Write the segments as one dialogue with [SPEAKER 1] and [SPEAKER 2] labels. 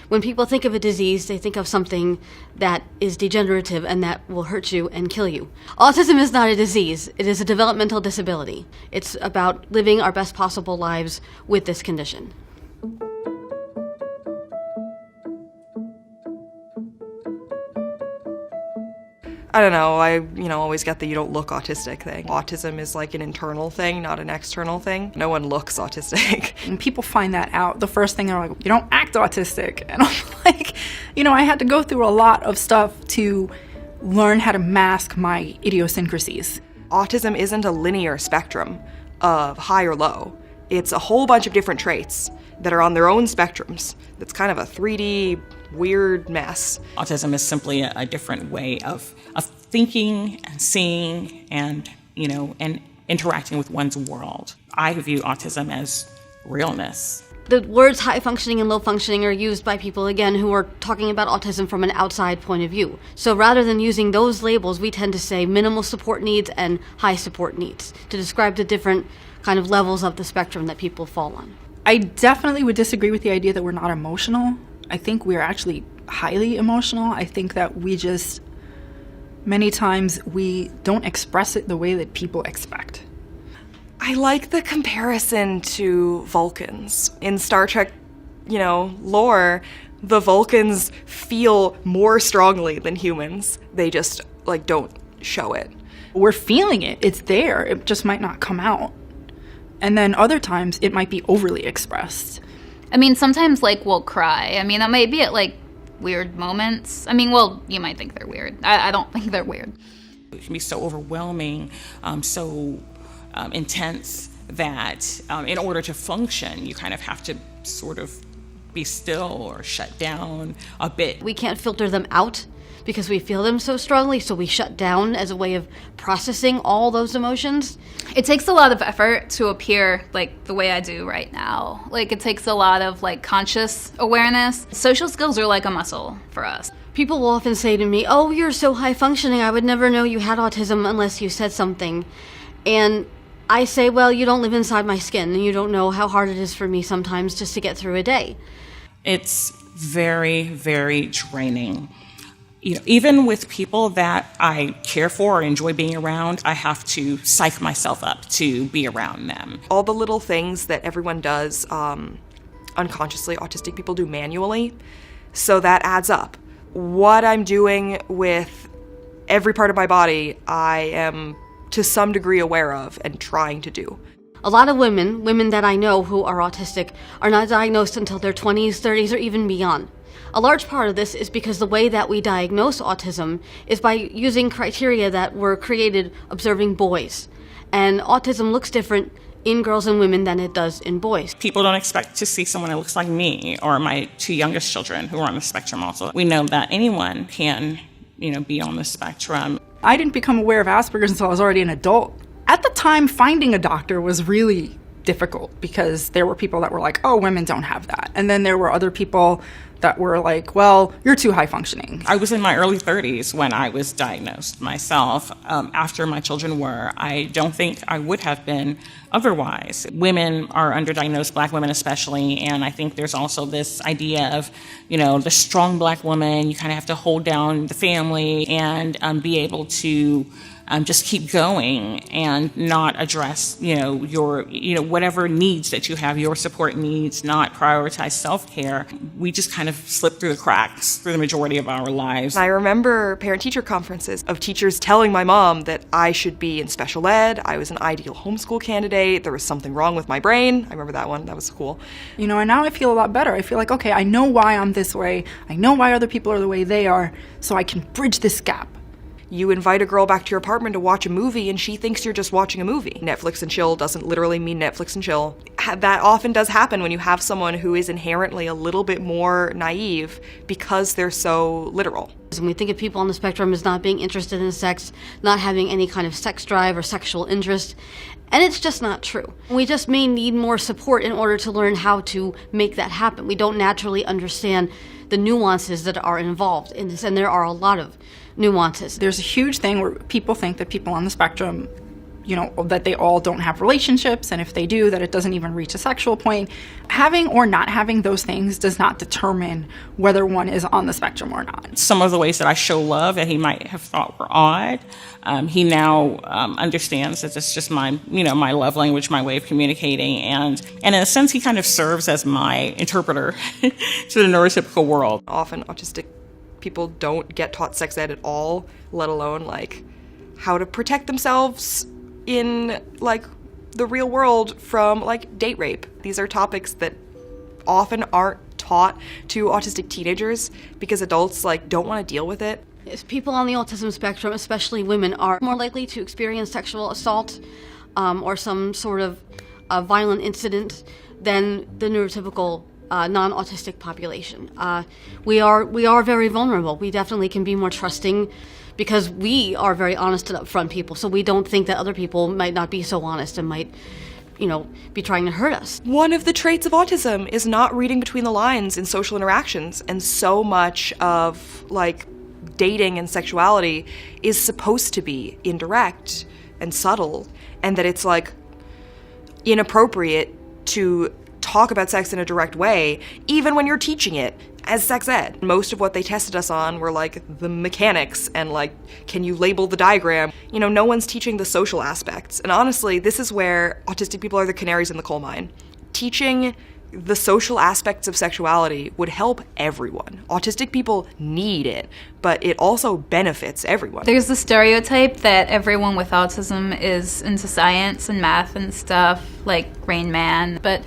[SPEAKER 1] When people think of a disease, they think of something that is degenerative and that will hurt you and kill you. Autism is not a disease. It is a developmental disability. It's about living our best possible lives with this condition.
[SPEAKER 2] I don't know, I always get the you don't look autistic thing. Autism is like an internal thing, not an external thing. No one looks autistic.
[SPEAKER 3] When people find that out, the first thing they're like, you don't act autistic. And I'm like, I had to go through a lot of stuff to learn how to mask my idiosyncrasies.
[SPEAKER 2] Autism isn't a linear spectrum of high or low. It's a whole bunch of different traits that are on their own spectrums. That's kind of a 3D weird mess.
[SPEAKER 4] Autism is simply a different way of thinking and seeing and, and interacting with one's world. I view autism as realness.
[SPEAKER 1] The words high functioning and low functioning are used by people, again, who are talking about autism from an outside point of view. So rather than using those labels, we tend to say minimal support needs and high support needs to describe the different kind of levels of the spectrum that people fall on.
[SPEAKER 3] I definitely would disagree with the idea that we're not emotional. I think we're actually highly emotional. I think that many times we don't express it the way that people expect.
[SPEAKER 2] I like the comparison to Vulcans. In Star Trek, lore, the Vulcans feel more strongly than humans. They just, don't show it.
[SPEAKER 3] We're feeling it. It's there. It just might not come out. And then other times it might be overly expressed.
[SPEAKER 5] I mean, sometimes, we'll cry. I mean, that might be at, weird moments. I mean, well, you might think they're weird. I don't think they're weird.
[SPEAKER 4] It can be so overwhelming, so intense that in order to function, you kind of have to sort of be still or shut down a bit.
[SPEAKER 1] We can't filter them out because we feel them so strongly, so we shut down as a way of processing all those emotions.
[SPEAKER 5] It takes a lot of effort to appear the way I do right now. It takes a lot of conscious awareness. Social skills are like a muscle for us.
[SPEAKER 1] People will often say to me, "Oh, you're so high functioning, I would never know you had autism unless you said something." And I say, well, you don't live inside my skin, and you don't know how hard it is for me sometimes just to get through a day.
[SPEAKER 4] It's very, very draining. Even with people that I care for or enjoy being around, I have to psych myself up to be around them.
[SPEAKER 2] All the little things that everyone does unconsciously, autistic people do manually, so that adds up. What I'm doing with every part of my body, I am to some degree aware of and trying to do.
[SPEAKER 1] A lot of women that I know who are autistic are not diagnosed until their 20s, 30s, or even beyond. A large part of this is because the way that we diagnose autism is by using criteria that were created observing boys. And autism looks different in girls and women than it does in boys.
[SPEAKER 4] People don't expect to see someone that looks like me or my two youngest children who are on the spectrum also. We know that anyone can, be on the spectrum.
[SPEAKER 3] I didn't become aware of Asperger's until I was already an adult. At the time, finding a doctor was really difficult because there were people that were like, oh, women don't have that. And then there were other people that were like, well, you're too high functioning.
[SPEAKER 4] I was in my early 30s when I was diagnosed myself. After my children were, I don't think I would have been otherwise. Women are underdiagnosed, Black women especially, and I think there's also this idea of, the strong Black woman, you kind of have to hold down the family and be able to just keep going and not address, your, whatever needs that you have, your support needs, not prioritize self-care. We just kind of slip through the cracks through the majority of our lives.
[SPEAKER 2] I remember parent-teacher conferences of teachers telling my mom that I should be in special ed, I was an ideal homeschool candidate, there was something wrong with my brain. I remember that one, that was cool.
[SPEAKER 3] And now I feel a lot better. I feel like, okay, I know why I'm this way, I know why other people are the way they are, so I can bridge this gap.
[SPEAKER 2] You invite a girl back to your apartment to watch a movie and she thinks you're just watching a movie. Netflix and chill doesn't literally mean Netflix and chill. That often does happen when you have someone who is inherently a little bit more naive because they're so literal.
[SPEAKER 1] When we think of people on the spectrum as not being interested in sex, not having any kind of sex drive or sexual interest, and it's just not true. We just may need more support in order to learn how to make that happen. We don't naturally understand the nuances that are involved in this, and there are a lot of nuances.
[SPEAKER 3] There's a huge thing where people think that people on the spectrum that they all don't have relationships, and if they do, that it doesn't even reach a sexual point. Having or not having those things does not determine whether one is on the spectrum or not.
[SPEAKER 4] Some of the ways that I show love that he might have thought were odd, he now understands that it's just my love language, my way of communicating, and in a sense, he kind of serves as my interpreter to the neurotypical world.
[SPEAKER 2] Often autistic people don't get taught sex ed at all, let alone like how to protect themselves in like the real world from like date rape. These are topics that often aren't taught to autistic teenagers because adults like don't want to deal with it.
[SPEAKER 1] Yes, people on the autism spectrum, especially women, are more likely to experience sexual assault or some sort of violent incident than the neurotypical non-autistic population. We are very vulnerable. We definitely can be more trusting because we are very honest and upfront people, so we don't think that other people might not be so honest and might, be trying to hurt us.
[SPEAKER 2] One of the traits of autism is not reading between the lines in social interactions, and so much of like dating and sexuality is supposed to be indirect and subtle, and that it's like inappropriate to talk about sex in a direct way, even when you're teaching it as sex ed. Most of what they tested us on were like the mechanics and like, can you label the diagram? No one's teaching the social aspects. And honestly, this is where autistic people are the canaries in the coal mine. Teaching the social aspects of sexuality would help everyone. Autistic people need it, but it also benefits everyone.
[SPEAKER 5] There's the stereotype that everyone with autism is into science and math and stuff, like Rain Man, but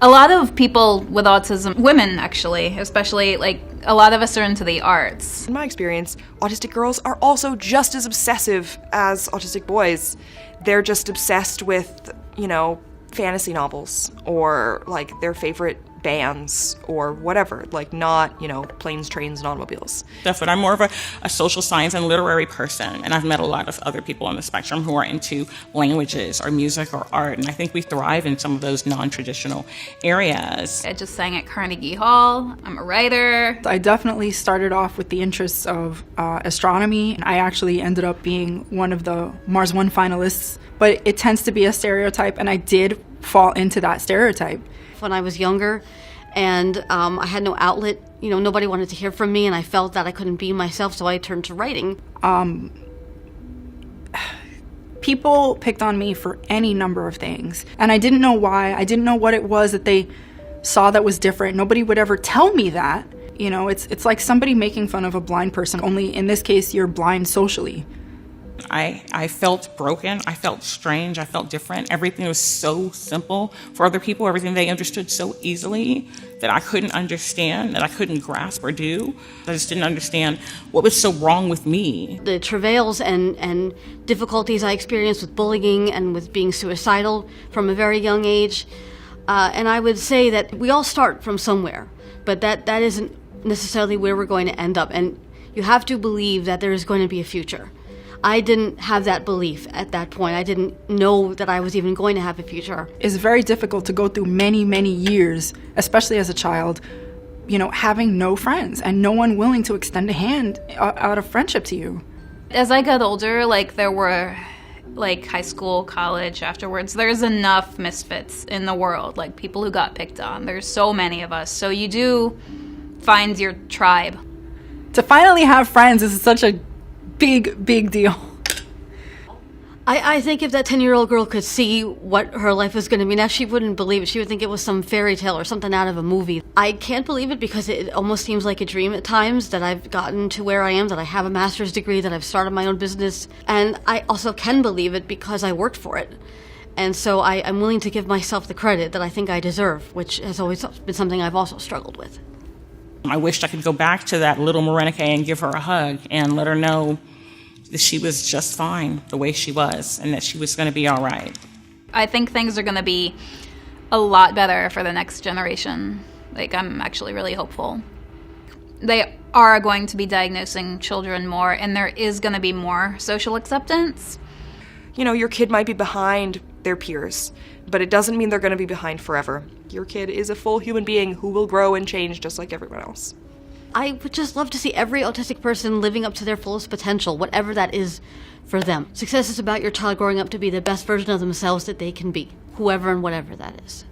[SPEAKER 5] a lot of people with autism, women actually, especially, like a lot of us are into the arts.
[SPEAKER 2] In my experience, autistic girls are also just as obsessive as autistic boys. They're just obsessed with, fantasy novels or like their favorite bands or whatever, like not, planes, trains, and automobiles.
[SPEAKER 4] Definitely. I'm more of a social science and literary person, and I've met a lot of other people on the spectrum who are into languages or music or art, and I think we thrive in some of those non-traditional areas.
[SPEAKER 5] I just sang at Carnegie Hall. I'm a writer.
[SPEAKER 3] I definitely started off with the interests of astronomy. I actually ended up being one of the Mars One finalists, but it tends to be a stereotype, and I did fall into that stereotype.
[SPEAKER 1] When I was younger and I had no outlet, nobody wanted to hear from me, and I felt that I couldn't be myself, so I turned to writing. People picked on me for any number of things, and I didn't know why. I didn't know what it was that they saw that was different. Nobody would ever tell me that. It's like somebody making fun of a blind person, only in this case you're blind socially.
[SPEAKER 4] I felt broken. I felt strange. I felt different. Everything was so simple for other people. Everything they understood so easily that I couldn't understand, that I couldn't grasp or do. I just didn't understand what was so wrong with me.
[SPEAKER 1] The travails and difficulties I experienced with bullying and with being suicidal from a very young age. And I would say that we all start from somewhere, but that isn't necessarily where we're going to end up. And you have to believe that there is going to be a future. I didn't have that belief at that point. I didn't know that I was even going to have a future.
[SPEAKER 3] It's very difficult to go through many, many years, especially as a child, having no friends and no one willing to extend a hand out of friendship to you.
[SPEAKER 5] As I got older, like there were like high school, college, afterwards, there's enough misfits in the world, like people who got picked on. There's so many of us. So you do find your tribe.
[SPEAKER 3] To finally have friends is such a big deal.
[SPEAKER 1] I think if that 10-year-old girl could see what her life was going to be now, she wouldn't believe it. She would think it was some fairy tale or something out of a movie. I can't believe it because it almost seems like a dream at times that I've gotten to where I am, that I have a master's degree, that I've started my own business. And I also can believe it because I worked for it. And so I'm willing to give myself the credit that I think I deserve, which has always been something I've also struggled with.
[SPEAKER 4] I wished I could go back to that little Morenike and give her a hug and let her know that she was just fine the way she was and that she was going to be all right.
[SPEAKER 5] I think things are going to be a lot better for the next generation. Like, I'm actually really hopeful. They are going to be diagnosing children more, and there is going to be more social acceptance.
[SPEAKER 2] Your kid might be behind their peers, but it doesn't mean they're going to be behind forever. Your kid is a full human being who will grow and change just like everyone else.
[SPEAKER 1] I would just love to see every autistic person living up to their fullest potential, whatever that is for them. Success is about your child growing up to be the best version of themselves that they can be, whoever and whatever that is.